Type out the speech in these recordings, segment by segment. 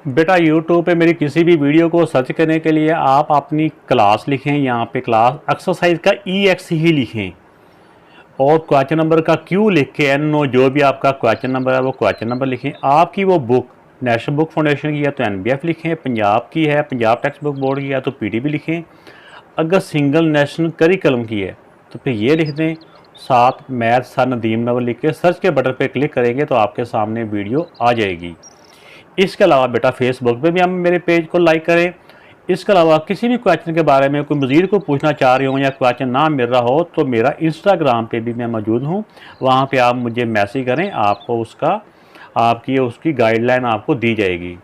बेटा यूट्यूब पे मेरी किसी भी वीडियो को सर्च करने के लिए आप अपनी क्लास लिखें, यहाँ पे क्लास एक्सरसाइज का EX ही लिखें और क्वेश्चन नंबर का Q लिख के NO जो भी आपका क्वेश्चन नंबर है वो क्वेश्चन नंबर लिखें। आपकी वो बुक नेशनल बुक फाउंडेशन की है तो NBF लिखें, पंजाब की है पंजाब टेक्स्ट बुक बोर्ड की है तो PTB लिखें, अगर सिंगल नेशनल करिकुलम की है तो फिर ये लिख दें, साथ मैथ सर नदीम नवल लिख के सर्च के बटन पे क्लिक करेंगे तो आपके सामने वीडियो आ जाएगी। इसके अलावा बेटा फेसबुक पे भी हम मेरे पेज को लाइक करें। इसके अलावा किसी भी क्वेश्चन के बारे में कोई मज़ीद को पूछना चाह रहे हो या क्वेश्चन ना मिल रहा हो तो मेरा इंस्टाग्राम पे भी मैं मौजूद हूँ, वहाँ पे आप मुझे मैसेज करें, आपको उसकी गाइडलाइन आपको दी जाएगी।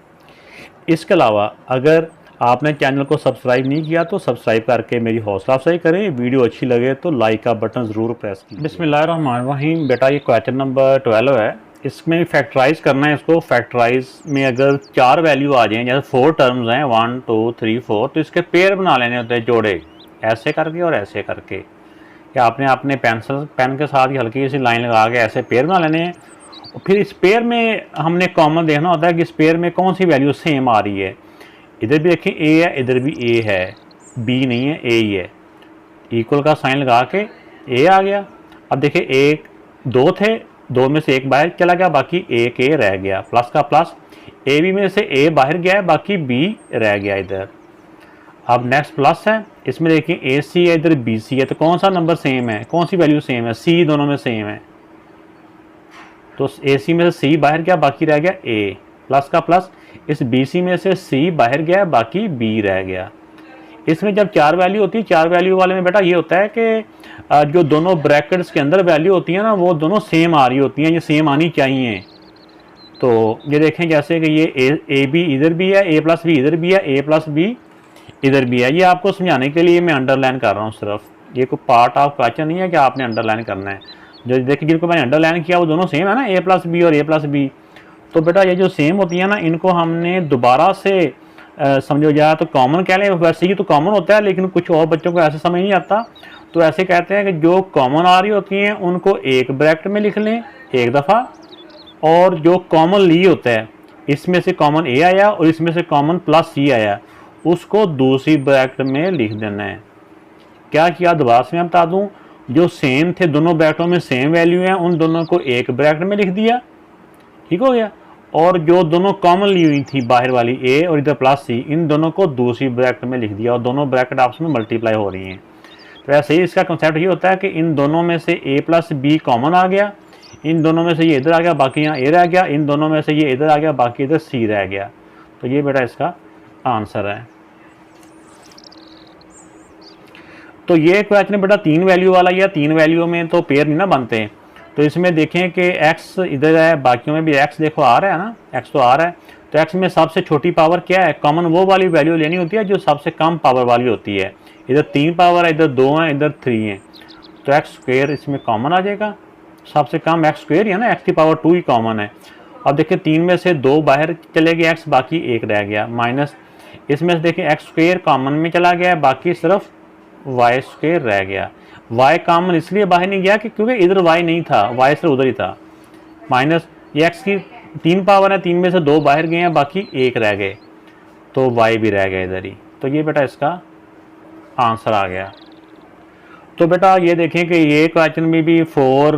इसके अलावा अगर आपने चैनल को सब्सक्राइब नहीं किया तो सब्सक्राइब करके मेरी हौसला अफजाई करें, वीडियो अच्छी लगे तो लाइक का बटन ज़रूर प्रेस कीजिए। बिस्मिल्लाहिर्रहमानिर्रहीम। बेटा ये क्वेश्चन नंबर 12 है, इसमें फैक्टराइज करना है। इसको फैक्टराइज में अगर 4 वैल्यू आ जाएं, जैसे 4 टर्म्स हैं 1 2 3 4, तो इसके पेयर बना लेने होते हैं, जोड़े ऐसे करके और ऐसे करके, या आपने अपने पेन के साथ ही हल्की सी लाइन लगा के ऐसे पेयर बना लेने हैं। और फिर इस पेयर में हमने कॉमन देखना होता है कि इस पेयर में कौन सी वैल्यू सेम आ रही है। इधर भी देखें A है, इधर भी A है, B नहीं है, A ही है। इक्वल का साइन लगा के A आ गया। अब देखिए 2 थे, 2 में से 1 बाहर चला गया, बाकी 1 A रह गया, प्लस का प्लस। AB में से A बाहर गया है, बाकी B रह गया इधर। अब नेक्स्ट प्लस है, इसमें देखिए AC है, इधर BC है, तो कौन सा नंबर सेम है, कौन सी वैल्यू सेम है? C दोनों में सेम है, तो AC में से C बाहर गया, बाकी रह गया A, प्लस का प्लस। इस BC में से C बाहर गया, बाकी B रह गया। इसमें जब 4 वैल्यू होती है, 4 वैल्यू वाले में बेटा ये होता है कि जो दोनों ब्रैकेट्स के अंदर वैल्यू होती है ना, वो दोनों सेम आ रही होती हैं, ये सेम आनी चाहिए। तो ये देखें जैसे कि ये AB इधर भी है, A प्लस B इधर भी है, A प्लस B इधर भी है। ये आपको समझाने के लिए मैं अंडरलाइन कर रहा हूँ सिर्फ, ये कोई पार्ट ऑफ क्वेश्चन नहीं है कि आपने अंडरलाइन करना है। जो देखिए जिनको मैंने अंडरलाइन किया वो दोनों सेम है ना, A प्लस B और A प्लस B। तो बेटा ये जो सेम होती है ना, इनको हमने दोबारा से समझो जाए तो कॉमन कह लें। वैसे ही तो कॉमन होता है, लेकिन कुछ और बच्चों को ऐसे समझ नहीं आता, तो ऐसे कहते हैं कि जो कॉमन आ रही होती हैं उनको एक ब्रैकेट में लिख लें एक दफ़ा, और जो कॉमन ली होता है, इसमें से कॉमन A आया और इसमें से कॉमन प्लस C आया, उसको दूसरी ब्रैकेट में लिख देना है। क्या किया दोबारा से मैं बता दूँ, जो सेम थे दोनों ब्रैकेटों में सेम वैल्यू हैं, उन दोनों को एक ब्रैकेट में लिख दिया, ठीक हो गया। और जो दोनों कॉमन ली हुई थी बाहर वाली A और इधर प्लस C, इन दोनों को दूसरी ब्रैकेट में लिख दिया और दोनों ब्रैकेट आपस में मल्टीप्लाई हो रही हैं। तो ऐसे ही इसका कंसेप्ट ये होता है कि इन दोनों में से A प्लस B कॉमन आ गया, इन दोनों में से ये इधर आ गया, बाकी यहाँ A रह गया, इन दोनों में से ये इधर आ गया, बाकी इधर C रह गया। तो ये बेटा इसका आंसर है। तो ये क्वेश्चन बेटा 3 वैल्यू वाला, या 3 वैल्यू में तो पेयर नहीं ना बनते। तो इसमें देखें कि x इधर है, बाकियों में भी x देखो आ रहा है ना, x तो आ रहा है। तो x में सबसे छोटी पावर क्या है? कॉमन वो वाली वैल्यू लेनी होती है जो सबसे कम पावर वाली होती है। इधर 3 पावर है, इधर 2 है, इधर 3 है, तो x स्क्वायर इसमें कॉमन आ जाएगा। सबसे कम x स्क्वायर है ना, x की पावर 2 ही कॉमन है। अब देखिए 3 में से 2 बाहर चले गए x, बाकी 1 रह गया, माइनस इसमें से देखिए x स्क्वायर कॉमन में चला गया, बाकी सिर्फ y स्क्वायर रह गया। y कॉमन इसलिए बाहर नहीं गया कि क्योंकि इधर y नहीं था, y सिर्फ उधर ही था, माइनस ये x की 3 पावर है, 3 में से 2 बाहर गए हैं, बाकी 1 रह गए, तो y भी रह गया इधर ही। तो ये बेटा इसका आंसर आ गया। तो बेटा ये देखें कि ये क्वेश्चन में भी 4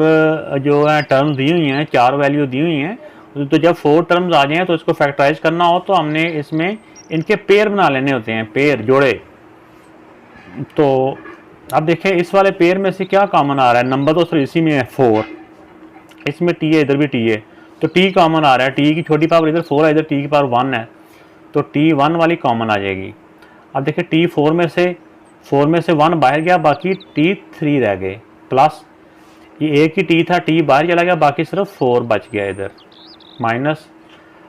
जो है टर्म्स दी हुई हैं, 4 वैल्यू दी हुई हैं। तो जब 4 टर्म्स आ जाएँ तो इसको फैक्टराइज करना हो तो हमने इसमें इनके पेयर बना लेने होते हैं, पेयर जोड़े। तो अब देखें इस वाले पेयर में से क्या कॉमन आ रहा है, नंबर तो सिर्फ इसी में है 4, इसमें t है, इधर भी t है, तो t कॉमन आ रहा है। t की छोटी पावर इधर 4 है, इधर t की पावर 1 है, तो t 1 वाली कॉमन आ जाएगी। अब देखिए t 4 में से 1 बाहर गया, बाकी t 3 रह गए, प्लस ये एक ही t था, t बाहर चला गया, बाकी सिर्फ 4 बच गया इधर, माइनस।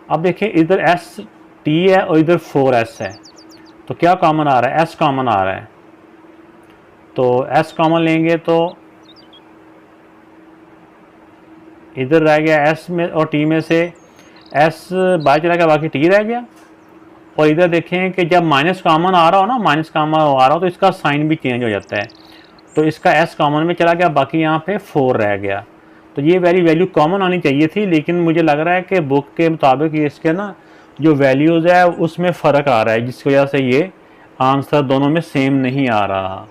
अब देखिए इधर s t है और इधर 4s है, तो क्या कॉमन आ रहा है? s कॉमन आ रहा है। तो s कॉमन लेंगे तो इधर रह गया s में और t में से s बाहर चला गया, बाकी t रह गया। और इधर देखें कि जब माइनस कॉमन आ रहा हो ना, माइनस कॉमन आ रहा हो तो इसका साइन भी चेंज हो जाता है, तो इसका s कॉमन में चला गया, बाकी यहाँ पे 4 रह गया। तो ये वैल्यू कॉमन आनी चाहिए थी, लेकिन मुझे लग रहा है कि बुक के मुताबिक ये इसके ना जो वैल्यूज़ है उसमें फ़र्क आ रहा है, जिसकी वजह से ये आंसर दोनों में सेम नहीं आ रहा।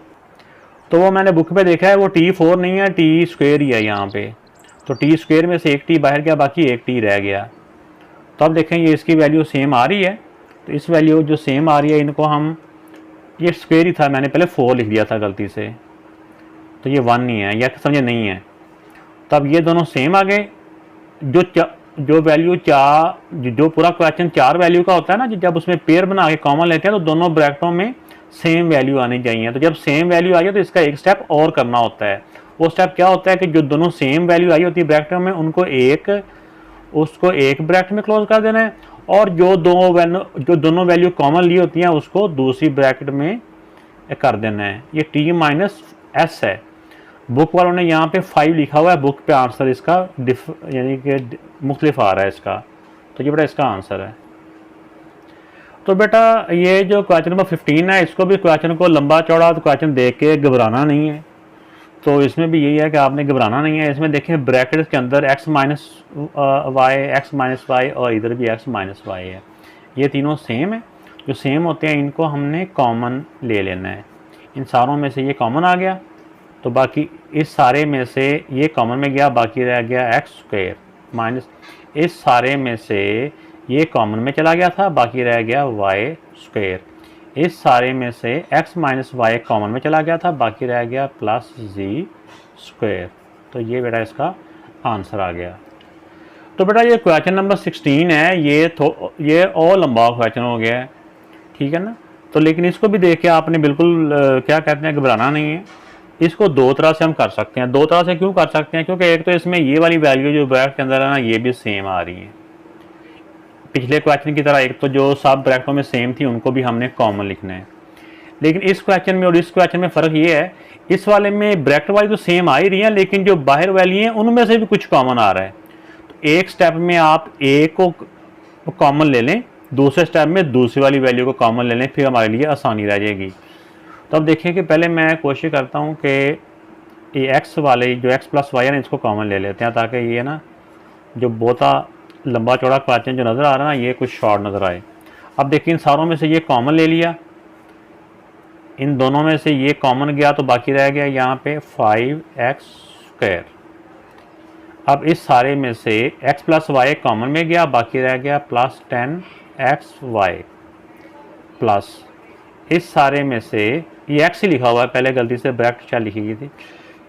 तो वो मैंने बुक पे देखा है, वो T4 नहीं है, टी स्क्वेयर ही है यहाँ पे। तो टी स्क्वेयर में से एक टी बाहर गया, बाकी एक टी रह गया। तो अब देखें ये इसकी वैल्यू सेम आ रही है, तो इस वैल्यू जो सेम आ रही है इनको हम, ये स्क्वेयर ही था, मैंने पहले 4 लिख दिया था गलती से, तो ये 1 नहीं है, या समझे नहीं है। तब ये दोनों सेम आ गए। जो वैल्यू जो पूरा क्वेश्चन 4 वैल्यू का होता है ना, जब उसमें पेयर बना के कॉमन लेते हैं तो दोनों ब्रैकेटों में सेम वैल्यू आनी चाहिए। तो जब सेम वैल्यू आई है तो इसका एक स्टेप और करना होता है। वो स्टेप क्या होता है कि जो दोनों सेम वैल्यू आई होती है ब्रैकेटों में, उसको एक ब्रैकेट में क्लोज कर देना है, और जो दोनों वैल्यू कॉमन ली होती हैं उसको दूसरी ब्रैकेट में कर देना है। ये T-S है। बुक वालों ने यहाँ पे 5 लिखा हुआ है, बुक पे आंसर इसका यानी कि मुख्तलिफ आ रहा है इसका। तो ये बेटा इसका आंसर है। तो बेटा ये जो क्वेश्चन नंबर 15 है, इसको भी क्वेश्चन को लंबा चौड़ा तो क्वेश्चन देख के घबराना नहीं है। तो इसमें भी यही है कि आपने घबराना नहीं है। इसमें देखें ब्रैकेट के अंदर x माइनस वाई और इधर भी x माइनस वाई है। ये तीनों सेम है। जो सेम होते हैं इनको हमने कॉमन ले लेना है। इन सारों में से ये कॉमन आ गया, तो बाकी इस सारे में से ये कॉमन में गया, बाकी रह गया एक्स स्क्वायर माइनस, इस सारे में से ये कॉमन में चला गया था, बाकी रह गया वाई स्क्वायर। इस सारे में से x माइनस वाई कॉमन में चला गया था, बाकी रह गया प्लस जी स्क्वायर। तो ये बेटा इसका आंसर आ गया। तो बेटा ये क्वेश्चन नंबर 16 है, ये और लंबा क्वेश्चन हो गया है, ठीक है ना। तो लेकिन इसको भी देख के आपने बिल्कुल क्या कहते हैं घबराना नहीं है। इसको दो तरह से हम कर सकते हैं। दो तरह से क्यों कर सकते हैं? क्योंकि एक तो इसमें ये वाली वैल्यू जो ब्रैकेट के अंदर है ना, ये भी सेम आ रही है पिछले क्वेश्चन की तरह। एक तो जो सब ब्रैकेटों में सेम थी उनको भी हमने कॉमन लिखना है। लेकिन इस क्वेश्चन में और इस क्वेश्चन में फ़र्क ये है, इस वाले में ब्रैकेट वाली तो सेम आ ही रही है, लेकिन जो बाहर वाली हैं उनमें से भी कुछ कॉमन आ रहा है। तो एक स्टेप में आप ए को कॉमन ले लें, दूसरे स्टेप में दूसरी वाली वैल्यू को कॉमन ले लें, फिर हमारे लिए आसानी रह जाएगी। तो अब देखिए कि पहले मैं कोशिश करता हूँ कि ये एक्स वाले जो x प्लस वाई है ना, इसको कॉमन ले लेते हैं, ताकि ये ना जो बहुत लंबा चौड़ा क्वेश्चन जो नज़र आ रहा है ना, ये कुछ शॉर्ट नज़र आए। अब देखिए इन सारों में से ये कॉमन ले लिया, इन दोनों में से ये कॉमन गया, तो बाकी रह गया यहाँ पे 5x स्क्वायर। अब इस सारे में से x प्लस वाई कॉमन में गया, बाकी रह गया प्लस 10xy प्लस इस सारे में से ये x ही लिखा हुआ है, पहले गलती से ब्रैकेट क्या लिखी गई थी।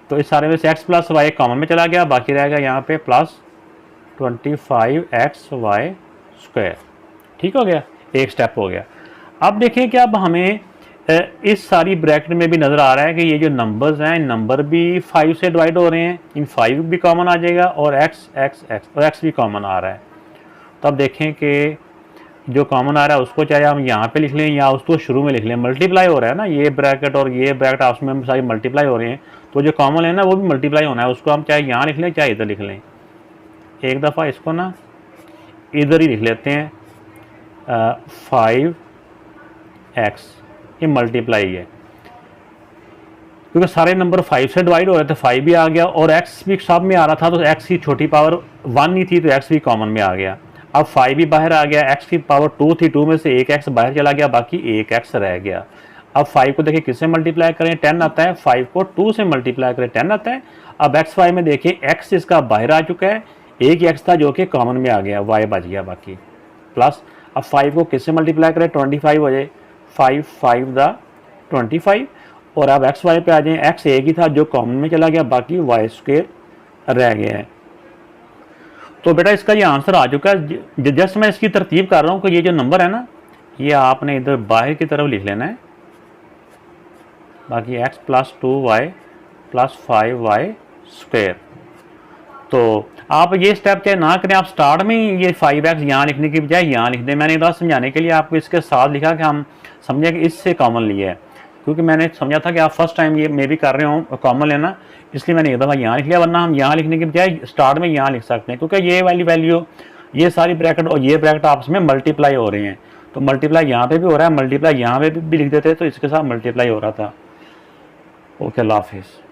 तो इस सारे में से x प्लस वाई कॉमन में चला गया, बाकी रह गया यहाँ पे प्लस 25xy स्क्वायर। ठीक हो गया, एक स्टेप हो गया। अब देखिए कि अब हमें इस सारी ब्रैकेट में भी नज़र आ रहा है कि ये जो नंबर्स हैं, नंबर भी 5 से डिवाइड हो रहे हैं, इन 5 भी कॉमन आ जाएगा और x भी कॉमन आ रहा है। तो अब देखें कि जो कॉमन आ रहा है उसको चाहे हम यहाँ पे लिख लें या उसको शुरू में लिख लें। मल्टीप्लाई हो रहा है ना, ये ब्रैकेट और ये ब्रैकेट आपस में सारी मल्टीप्लाई हो रहे हैं, तो जो कॉमन है ना वो भी मल्टीप्लाई होना है। उसको हम चाहे यहाँ लिख लें चाहे इधर लिख लें। एक दफ़ा इसको ना इधर ही लिख लेते हैं 5x, ये मल्टीप्लाई है क्योंकि सारे नंबर 5 से डिवाइड हो रहे थे, 5 भी आ गया और x भी सब में आ रहा था, तो x की छोटी पावर 1 ही थी तो x भी कॉमन में आ गया। अब 5 भी बाहर आ गया, x की पावर 2 थी, 2 में से एक x बाहर चला गया, बाकी एक x रह गया। अब 5 को देखिए किससे मल्टीप्लाई करें, 10 आता है, 5 को 2 से मल्टीप्लाई करें 10 आता है। अब x5 में देखिए x इसका बाहर आ चुका है, एक x था जो कि कॉमन में आ गया, y बच गया बाकी प्लस। अब 5 को किससे मल्टीप्लाई करें, 25 हो जाए, 5 5 दा 25। और अब xy पे आ जाए, x एक ही था जो कॉमन में चला गया, बाकी y स्क्वायर रह गया है। तो बेटा इसका ये आंसर आ चुका है। जस्ट मैं इसकी तरतीब कर रहा हूँ कि ये जो नंबर है ना, ये आपने इधर बाहर की तरफ लिख लेना है, बाकी x plus 2y plus 5y square. तो आप ये स्टेप चाहे ना करें, आप स्टार्ट में ही ये 5x यहाँ लिखने की बजाय यहाँ लिख दें। मैंने एक बार समझाने के लिए आपको इसके साथ लिखा कि हम समझें कि इससे कॉमन लिया है, क्योंकि मैंने समझा था कि आप फर्स्ट टाइम ये मैं भी कर रहे हो कॉमन लेना, इसलिए मैंने एक दफ़ा यहाँ लिख लिया। वरना हम यहाँ लिखने की बजाय स्टार्ट में यहाँ लिख सकते हैं, क्योंकि ये वाली वैल्यू, ये सारी ब्रैकेट और ये ब्रैकेट आपस में मल्टीप्लाई हो रही हैं। तो मल्टीप्लाई यहाँ पे भी हो रहा है, मल्टीप्लाई यहाँ पे भी लिख देते तो इसके साथ मल्टीप्लाई हो रहा था। ओके, अल्लाह हाफिज़।